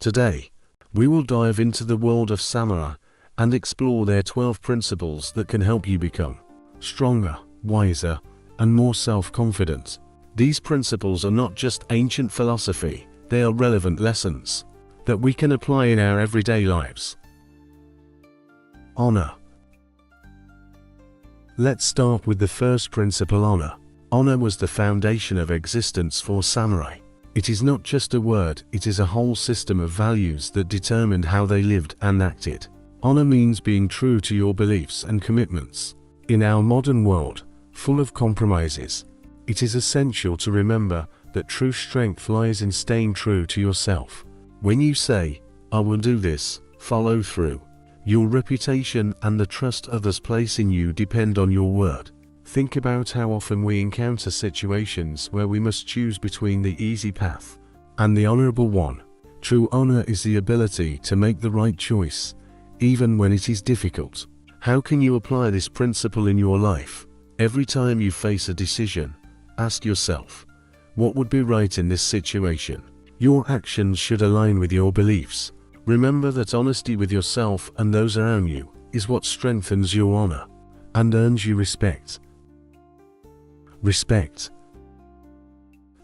Today, we will dive into the world of samurai and explore their 12 principles that can help you become stronger, wiser, and more self-confident. These principles are not just ancient philosophy, they are relevant lessons that we can apply in our everyday lives. Honor. Let's start with the first principle, honor. Honor was the foundation of existence for samurai. It is not just a word, it is a whole system of values that determined how they lived and acted. Honor means being true to your beliefs and commitments. In our modern world, full of compromises, it is essential to remember that true strength lies in staying true to yourself. When you say, "I will do this," follow through. Your reputation and the trust others place in you depend on your word. Think about how often we encounter situations where we must choose between the easy path and the honorable one. True honor is the ability to make the right choice, even when it is difficult. How can you apply this principle in your life? Every time you face a decision, ask yourself, what would be right in this situation? Your actions should align with your beliefs. Remember that honesty with yourself and those around you is what strengthens your honor and earns you respect. Respect.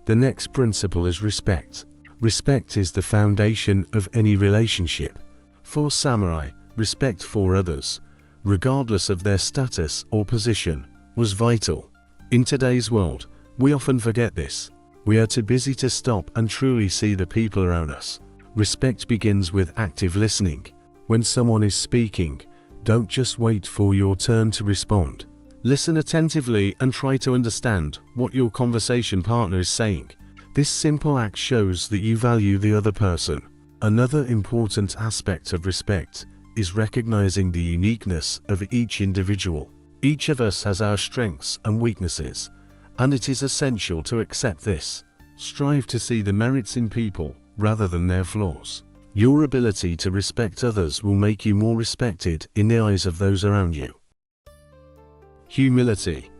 The next principle is respect. Respect is the foundation of any relationship. For samurai, respect for others, regardless of their status or position, was vital. In today's world, we often forget this. We are too busy to stop and truly see the people around us. Respect begins with active listening. When someone is speaking, don't just wait for your turn to respond. Listen attentively and try to understand what your conversation partner is saying. This simple act shows that you value the other person. Another important aspect of respect is recognizing the uniqueness of each individual. Each of us has our strengths and weaknesses, and it is essential to accept this. Strive to see the merits in people rather than their flaws. Your ability to respect others will make you more respected in the eyes of those around you. Humility.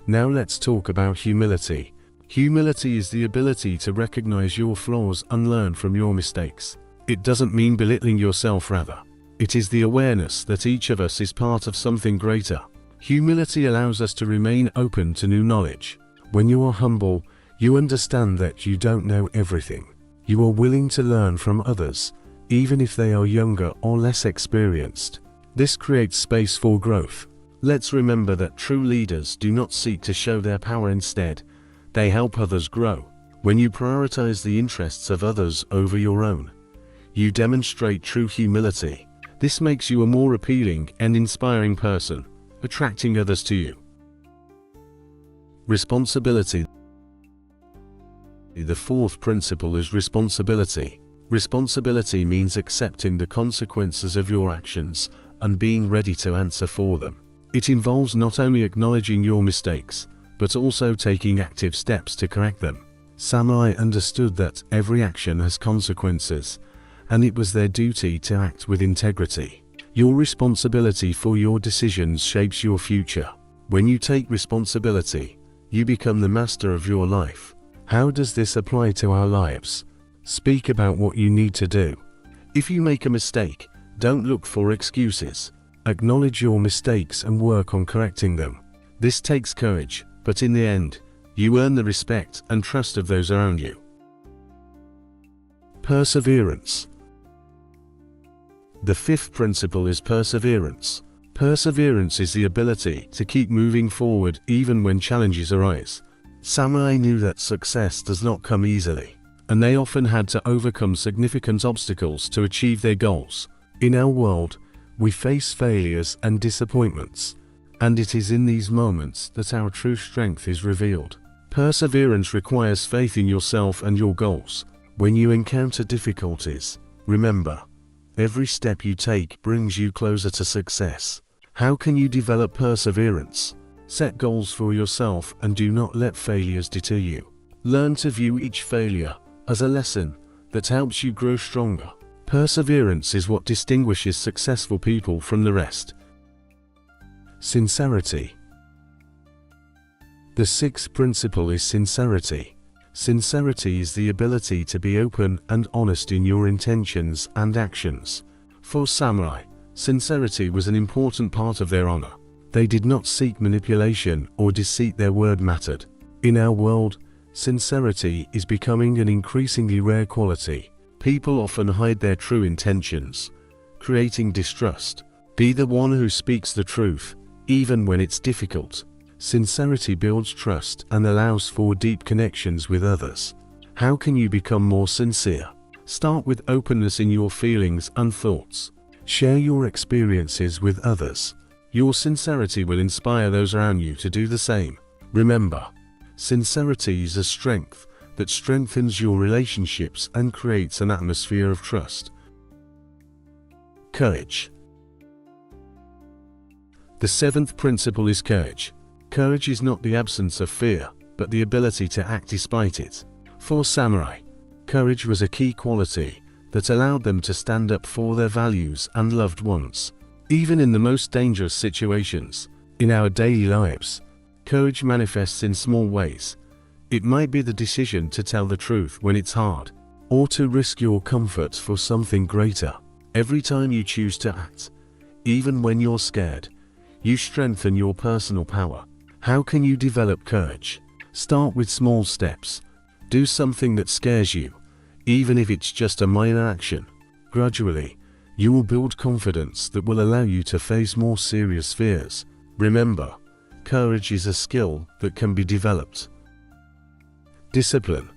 Now let's talk about humility. Humility is the ability to recognize your flaws and learn from your mistakes. It doesn't mean belittling yourself, rather. It is the awareness that each of us is part of something greater. Humility allows us to remain open to new knowledge. When you are humble, you understand that you don't know everything. You are willing to learn from others, even if they are younger or less experienced. This creates space for growth. Let's remember that true leaders do not seek to show their power. Instead, they help others grow. When you prioritize the interests of others over your own, you demonstrate true humility. This makes you a more appealing and inspiring person, attracting others to you. Responsibility. The fourth principle is responsibility. Responsibility means accepting the consequences of your actions and being ready to answer for them. It involves not only acknowledging your mistakes, but also taking active steps to correct them. Samurai understood that every action has consequences, and it was their duty to act with integrity. Your responsibility for your decisions shapes your future. When you take responsibility, you become the master of your life. How does this apply to our lives? Speak about what you need to do. If you make a mistake, don't look for excuses. Acknowledge your mistakes and work on correcting them. This takes courage, but in the end, you earn the respect and trust of those around you. Perseverance. The fifth principle is perseverance. Perseverance is the ability to keep moving forward even when challenges arise. Samurai knew that success does not come easily, and they often had to overcome significant obstacles to achieve their goals. In our world, we face failures and disappointments, and it is in these moments that our true strength is revealed. Perseverance requires faith in yourself and your goals. When you encounter difficulties, remember, every step you take brings you closer to success. How can you develop perseverance? Set goals for yourself and do not let failures deter you. Learn to view each failure as a lesson that helps you grow stronger. Perseverance is what distinguishes successful people from the rest. Sincerity. The sixth principle is sincerity. Sincerity is the ability to be open and honest in your intentions and actions. For samurai, sincerity was an important part of their honor. They did not seek manipulation or deceit, their word mattered. In our world, sincerity is becoming an increasingly rare quality. People often hide their true intentions, creating distrust. Be the one who speaks the truth, even when it's difficult. Sincerity builds trust and allows for deep connections with others. How can you become more sincere? Start with openness in your feelings and thoughts. Share your experiences with others. Your sincerity will inspire those around you to do the same. Remember, sincerity is a strength that strengthens your relationships and creates an atmosphere of trust. Courage. The seventh principle is courage. Courage is not the absence of fear, but the ability to act despite it. For samurai, courage was a key quality that allowed them to stand up for their values and loved ones. Even in the most dangerous situations, in our daily lives, courage manifests in small ways. It might be the decision to tell the truth when it's hard, or to risk your comforts for something greater. Every time you choose to act, even when you're scared, you strengthen your personal power. How can you develop courage? Start with small steps. Do something that scares you, even if it's just a minor action. Gradually, you will build confidence that will allow you to face more serious fears. Remember, courage is a skill that can be developed. Discipline.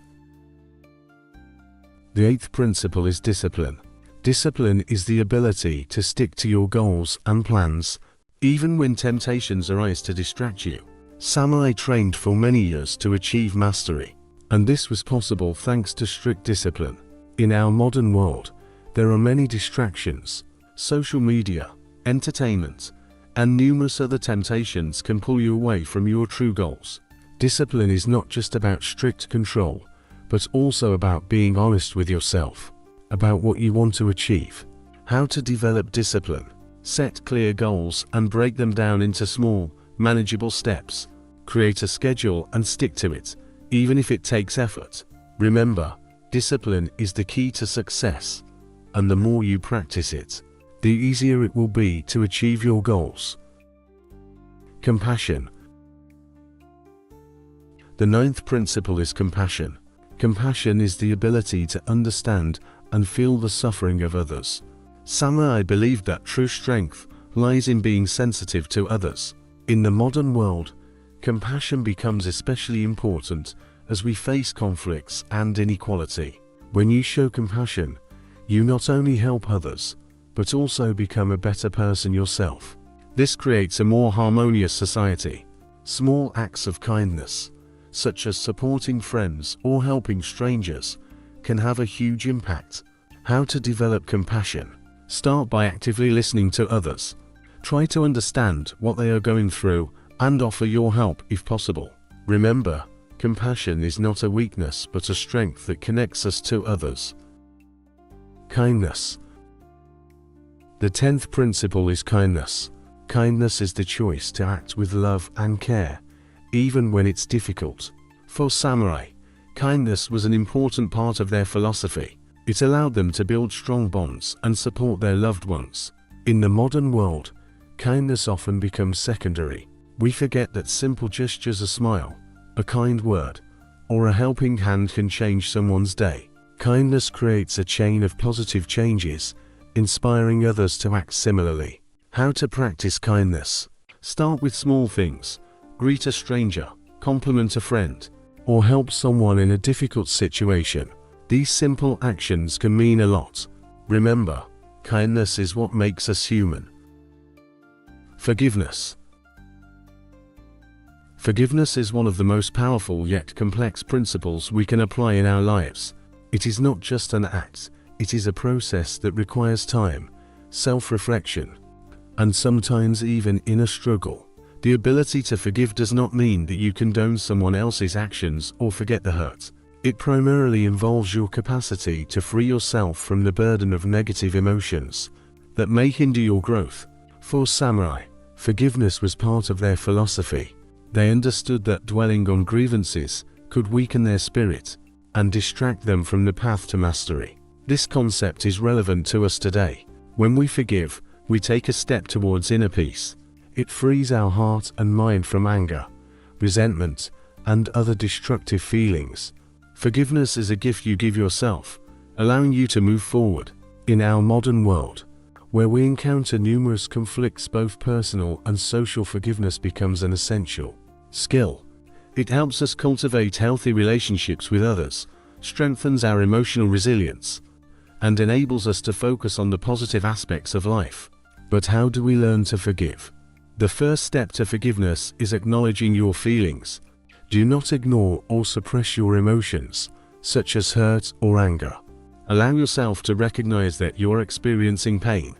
The eighth principle is discipline. Discipline is the ability to stick to your goals and plans, even when temptations arise to distract you. Samurai trained for many years to achieve mastery, and this was possible thanks to strict discipline. In our modern world, there are many distractions. Social media, entertainment, and numerous other temptations can pull you away from your true goals. Discipline is not just about strict control, but also about being honest with yourself, about what you want to achieve. How to develop discipline? Set clear goals and break them down into small, manageable steps. Create a schedule and stick to it, even if it takes effort. Remember, discipline is the key to success, and the more you practice it, the easier it will be to achieve your goals. Compassion. The ninth principle is compassion. Compassion is the ability to understand and feel the suffering of others. Samurai believed that true strength lies in being sensitive to others. In the modern world, compassion becomes especially important as we face conflicts and inequality. When you show compassion, you not only help others, but also become a better person yourself. This creates a more harmonious society. Small acts of kindness, such as supporting friends or helping strangers, can have a huge impact. How to develop compassion? Start by actively listening to others. Try to understand what they are going through and offer your help if possible. Remember, compassion is not a weakness but a strength that connects us to others. Kindness. The 10th principle is kindness. Kindness is the choice to act with love and care, even when it's difficult. For samurai, kindness was an important part of their philosophy. It allowed them to build strong bonds and support their loved ones. In the modern world, kindness often becomes secondary. We forget that simple gestures, a smile, a kind word, or a helping hand can change someone's day. Kindness creates a chain of positive changes, inspiring others to act similarly. How to practice kindness? Start with small things. Greet a stranger, compliment a friend, or help someone in a difficult situation. These simple actions can mean a lot. Remember, kindness is what makes us human. Forgiveness. Forgiveness is one of the most powerful yet complex principles we can apply in our lives. It is not just an act, it is a process that requires time, self-reflection, and sometimes even inner struggle. The ability to forgive does not mean that you condone someone else's actions or forget the hurt. It primarily involves your capacity to free yourself from the burden of negative emotions that may hinder your growth. For samurai, forgiveness was part of their philosophy. They understood that dwelling on grievances could weaken their spirit and distract them from the path to mastery. This concept is relevant to us today. When we forgive, we take a step towards inner peace. It frees our heart and mind from anger, resentment, and other destructive feelings. Forgiveness is a gift you give yourself, allowing you to move forward. In our modern world, where we encounter numerous conflicts, both personal and social, forgiveness becomes an essential skill. It helps us cultivate healthy relationships with others, strengthens our emotional resilience, and enables us to focus on the positive aspects of life. But how do we learn to forgive? The first step to forgiveness is acknowledging your feelings. Do not ignore or suppress your emotions, such as hurt or anger. Allow yourself to recognize that you're experiencing pain,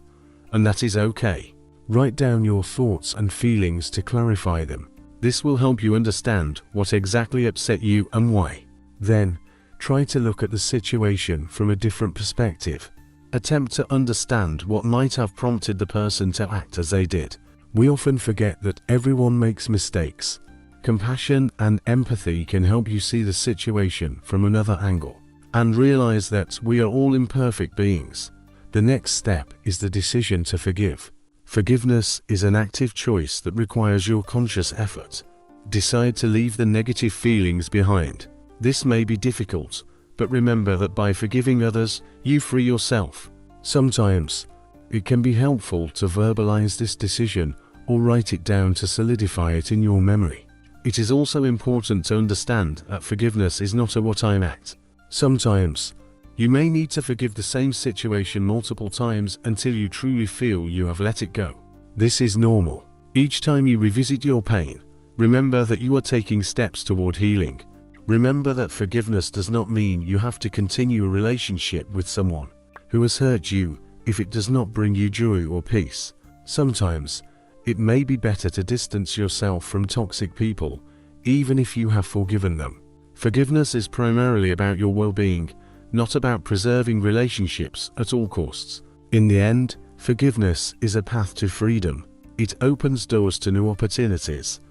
and that is okay. Write down your thoughts and feelings to clarify them. This will help you understand what exactly upset you and why. Then, try to look at the situation from a different perspective. Attempt to understand what might have prompted the person to act as they did. We often forget that everyone makes mistakes. Compassion and empathy can help you see the situation from another angle and realize that we are all imperfect beings. The next step is the decision to forgive. Forgiveness is an active choice that requires your conscious effort. Decide to leave the negative feelings behind. This may be difficult, but remember that by forgiving others, you free yourself. Sometimes, it can be helpful to verbalize this decision or write it down to solidify it in your memory. It is also important to understand that forgiveness is not a one-time act. Sometimes, you may need to forgive the same situation multiple times until you truly feel you have let it go. This is normal. Each time you revisit your pain, remember that you are taking steps toward healing. Remember that forgiveness does not mean you have to continue a relationship with someone who has hurt you if it does not bring you joy or peace. Sometimes, it may be better to distance yourself from toxic people, even if you have forgiven them. Forgiveness is primarily about your well-being, not about preserving relationships at all costs. In the end, forgiveness is a path to freedom. It opens doors to new opportunities,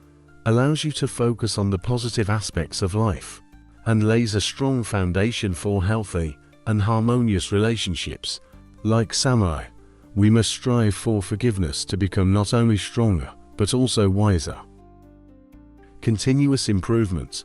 allows you to focus on the positive aspects of life, and lays a strong foundation for healthy and harmonious relationships. Like samurai, we must strive for forgiveness to become not only stronger, but also wiser. Continuous improvement.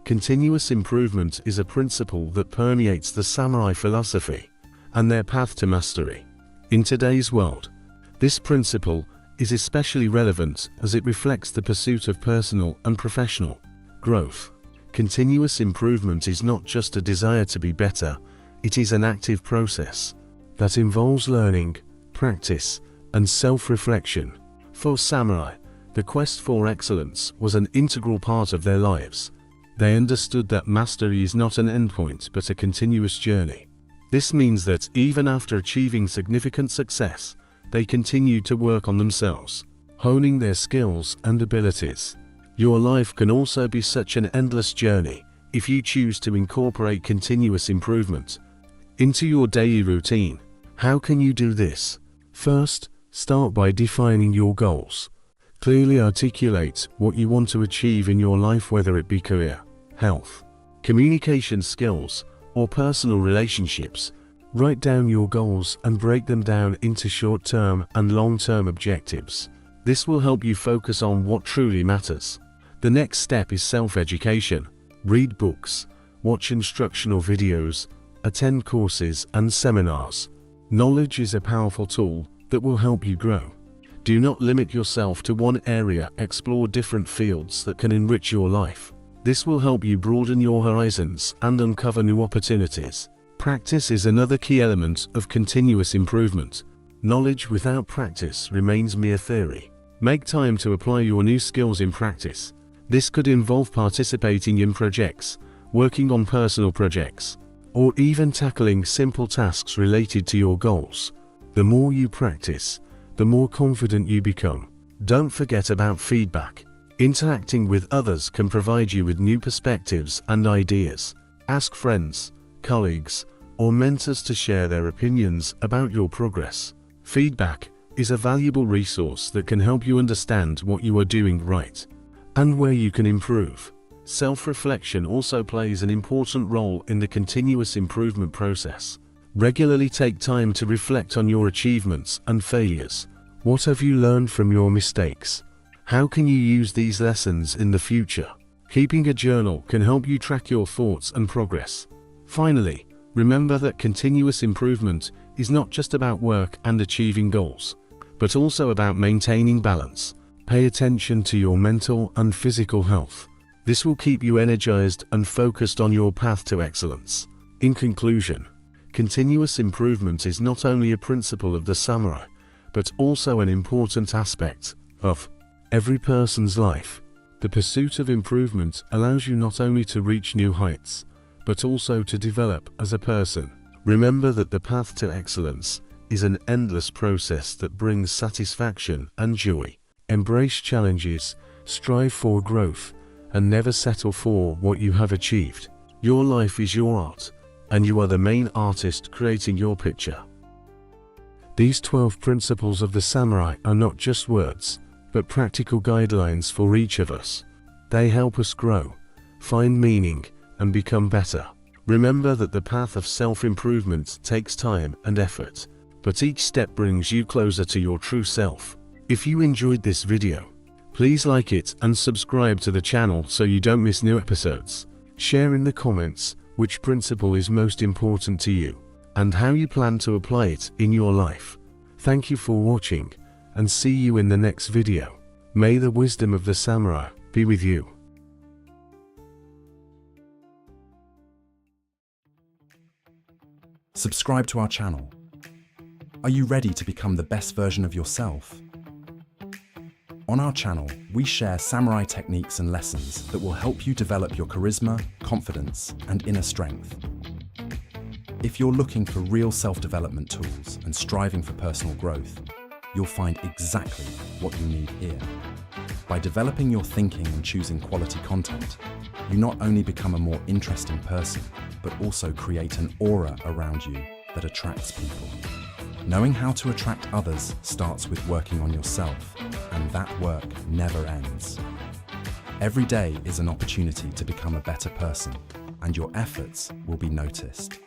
Continuous improvement is a principle that permeates the samurai philosophy and their path to mastery. In today's world, this principle is especially relevant as it reflects the pursuit of personal and professional growth. Continuous improvement is not just a desire to be better, it is an active process that involves learning, practice, and self-reflection. For samurai, the quest for excellence was an integral part of their lives. They understood that mastery is not an endpoint but a continuous journey. This means that even after achieving significant success, they continued to work on themselves, honing their skills and abilities. Your life can also be such an endless journey if you choose to incorporate continuous improvement into your daily routine. How can you do this? First, start by defining your goals. Clearly articulate what you want to achieve in your life, whether it be career, health, communication skills, or personal relationships. Write down your goals and break them down into short-term and long-term objectives. This will help you focus on what truly matters. The next step is self-education. Read books, watch instructional videos, attend courses and seminars. Knowledge is a powerful tool that will help you grow. Do not limit yourself to one area, explore different fields that can enrich your life. This will help you broaden your horizons and uncover new opportunities. Practice is another key element of continuous improvement. Knowledge without practice remains mere theory. Make time to apply your new skills in practice. This could involve participating in projects, working on personal projects, or even tackling simple tasks related to your goals. The more you practice, the more confident you become. Don't forget about feedback. Interacting with others can provide you with new perspectives and ideas. Ask friends, colleagues, or mentors to share their opinions about your progress. Feedback is a valuable resource that can help you understand what you are doing right and where you can improve. Self-reflection also plays an important role in the continuous improvement process. Regularly take time to reflect on your achievements and failures. What have you learned from your mistakes? How can you use these lessons in the future? Keeping a journal can help you track your thoughts and progress. Finally, remember that continuous improvement is not just about work and achieving goals, but also about maintaining balance. Pay attention to your mental and physical health. This will keep you energized and focused on your path to excellence. In conclusion, continuous improvement is not only a principle of the samurai, but also an important aspect of every person's life. The pursuit of improvement allows you not only to reach new heights, but also to develop as a person. Remember that the path to excellence is an endless process that brings satisfaction and joy. Embrace challenges, strive for growth, and never settle for what you have achieved. Your life is your art, and you are the main artist creating your picture. These 12 principles of the samurai are not just words, but practical guidelines for each of us. They help us grow, find meaning, and become better. Remember that the path of self-improvement takes time and effort, but each step brings you closer to your true self. If you enjoyed this video, please like it and subscribe to the channel so you don't miss new episodes. Share in the comments which principle is most important to you, and how you plan to apply it in your life. Thank you for watching, and see you in the next video. May the wisdom of the samurai be with you. Subscribe to our channel. Are you ready to become the best version of yourself? On our channel, we share samurai techniques and lessons that will help you develop your charisma, confidence, and inner strength. If you're looking for real self-development tools and striving for personal growth, you'll find exactly what you need here. By developing your thinking and choosing quality content, you not only become a more interesting person, but also create an aura around you that attracts people. Knowing how to attract others starts with working on yourself, and that work never ends. Every day is an opportunity to become a better person, and your efforts will be noticed.